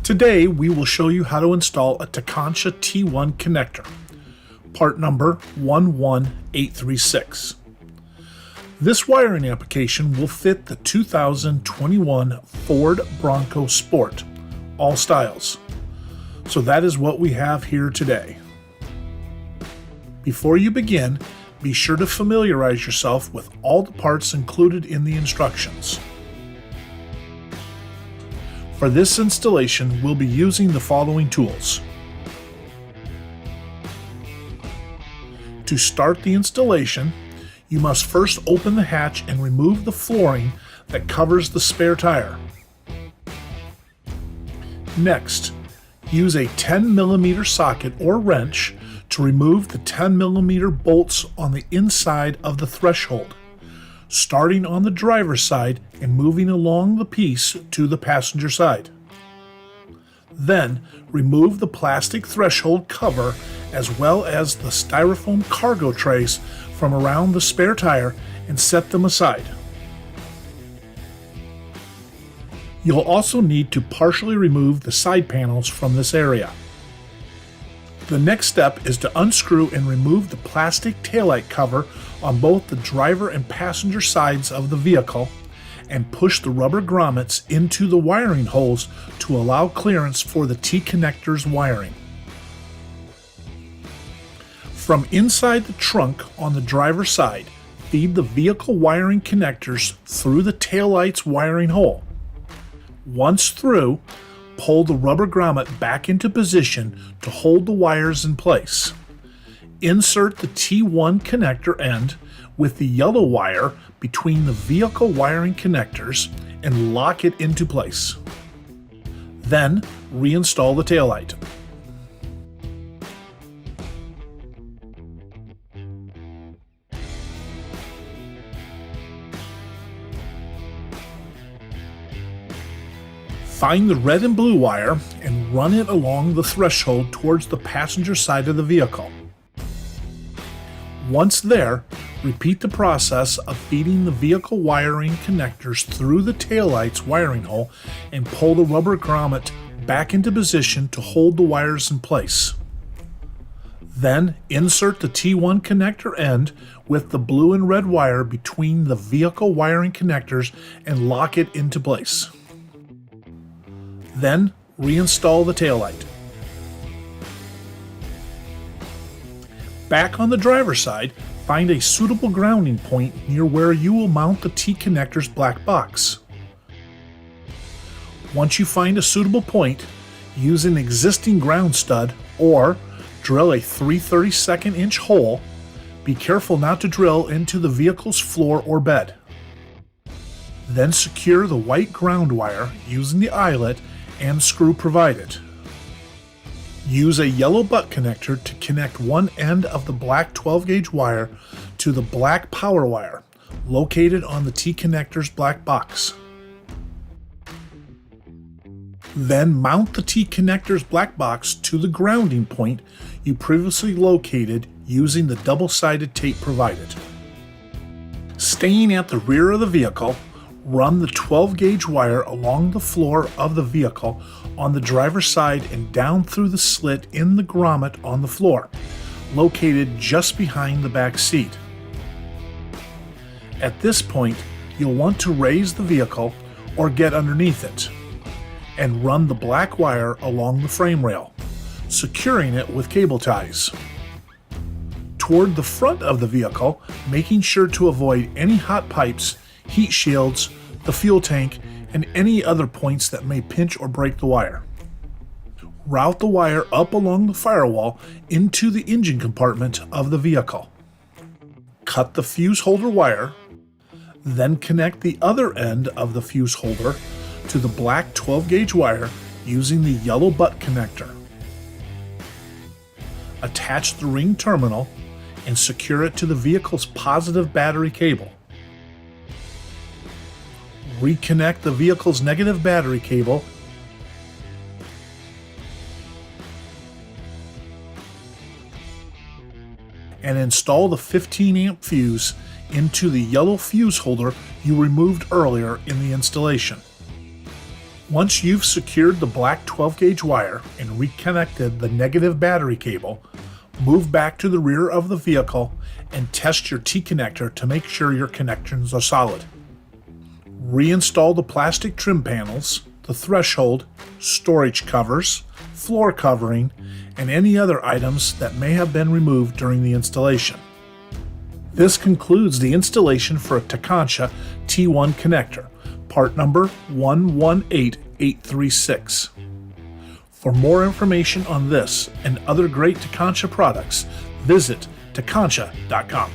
Today we will show you how to install a Tekonsha T1 connector, part number 11836. This wiring application will fit the 2021 Ford Bronco Sport, all styles. So that is what we have here today. Before you begin, be sure to familiarize yourself with all the parts included in the instructions. For this installation, we'll be using the following tools. To start the installation, you must first open the hatch and remove the flooring that covers the spare tire. Next, use a 10mm socket or wrench to remove the 10mm bolts on the inside of the threshold, starting on the driver's side and moving along the piece to the passenger side. Then, remove the plastic threshold cover as well as the styrofoam cargo trays from around the spare tire and set them aside. You'll also need to partially remove the side panels from this area. The next step is to unscrew and remove the plastic taillight cover on both the driver and passenger sides of the vehicle and push the rubber grommets into the wiring holes to allow clearance for the T-connector's wiring. From inside the trunk on the driver's side, feed the vehicle wiring connectors through the taillight's wiring hole. Once through, pull the rubber grommet back into position to hold the wires in place. Insert the T1 connector end with the yellow wire between the vehicle wiring connectors and lock it into place. Then, reinstall the taillight. Find the red and blue wire and run it along the threshold towards the passenger side of the vehicle. Once there, repeat the process of feeding the vehicle wiring connectors through the taillight's wiring hole and pull the rubber grommet back into position to hold the wires in place. Then insert the T1 connector end with the blue and red wire between the vehicle wiring connectors and lock it into place. Then, reinstall the taillight. Back on the driver's side, find a suitable grounding point near where you will mount the T-connector's black box. Once you find a suitable point, use an existing ground stud or drill a 3/32" hole. Be careful not to drill into the vehicle's floor or bed. Then secure the white ground wire using the eyelet and screw provided. Use a yellow butt connector to connect one end of the black 12-gauge wire to the black power wire located on the T-connector's black box. Then mount the T-connector's black box to the grounding point you previously located using the double-sided tape provided. Staying at the rear of the vehicle, run the 12-gauge wire along the floor of the vehicle on the driver's side and down through the slit in the grommet on the floor, located just behind the back seat. At this point, you'll want to raise the vehicle or get underneath it and run the black wire along the frame rail, securing it with cable ties. Toward the front of the vehicle, making sure to avoid any hot pipes, heat shields, the fuel tank, and any other points that may pinch or break the wire. Route the wire up along the firewall into the engine compartment of the vehicle. Cut the fuse holder wire, then connect the other end of the fuse holder to the black 12-gauge wire using the yellow butt connector. Attach the ring terminal and secure it to the vehicle's positive battery cable. Reconnect the vehicle's negative battery cable and install the 15-amp fuse into the yellow fuse holder you removed earlier in the installation. Once you've secured the black 12-gauge wire and reconnected the negative battery cable, move back to the rear of the vehicle and test your T-connector to make sure your connections are solid. Reinstall the plastic trim panels, the threshold, storage covers, floor covering, and any other items that may have been removed during the installation. This concludes the installation for a Tekonsha T1 connector, part number 118836. For more information on this and other great Tekonsha products, visit tekonsha.com.